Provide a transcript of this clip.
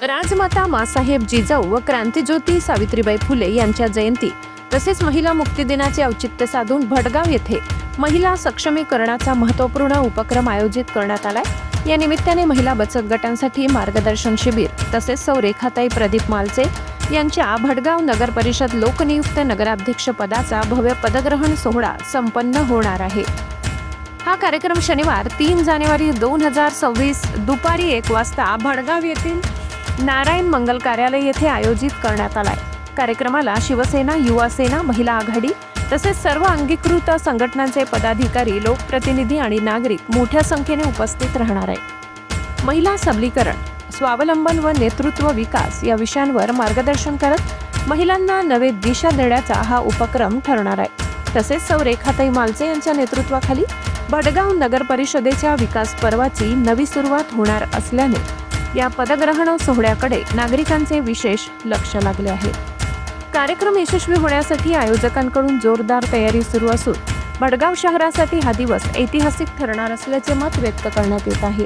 राजमाता माँसाहेब जिजाऊ व क्रांतिज्योती सावित्रीबाई फुले यांच्या जयंती तसेच महिला मुक्ती दिनाचे औचित्य साधून भडगाव येथे महिला सक्षमीकरणाचा महत्त्वपूर्ण उपक्रम आयोजित करण्यात आलाय। या निमित्ताने महिला बचत गटांसाठी मार्गदर्शन शिबिर तसेच सौ रेखाताई प्रदीप मालचे यांच्या भडगाव नगर परिषद लोकनियुक्त नगराध्यक्ष पदाचा भव्य पदग्रहण सोहळा संपन्न होणार आहे। हा कार्यक्रम शनिवार 3 जानेवारी 2026 दुपारी 1 वाजता भडगाव येथील नारायण मंगल कार्यालय येथे आयोजित करण्यात आलाय। कार्यक्रमाला शिवसेना, युवा सेना, महिला आघाडी तसेच सर्व अंगीकृत संघटनांचे पदाधिकारी, लोकप्रतिनिधी आणि नागरिक मोठ्या संख्येने उपस्थित राहणार आहे। महिला सबलीकरण, स्वावलंबन व नेतृत्व विकास या विषयांवर मार्गदर्शन करत महिलांना नवे दिशा देण्याचा हा उपक्रम ठरणार आहे। तसेच सौ रेखाताई मालचे यांच्या नेतृत्वाखाली भडगाव नगर परिषदेच्या विकास पर्वाची नवी सुरुवात होणार असल्याने या पदग्रहण सोहळ्याकडे नागरिकांचे विशेष लक्ष लागले आहे। कार्यक्रम यशस्वी होण्यासाठी आयोजकांकडून जोरदार तयारी सुरू असून भडगाव शहरासाठी हा दिवस ऐतिहासिक ठरणार असल्याचे मत व्यक्त करण्यात येत आहे।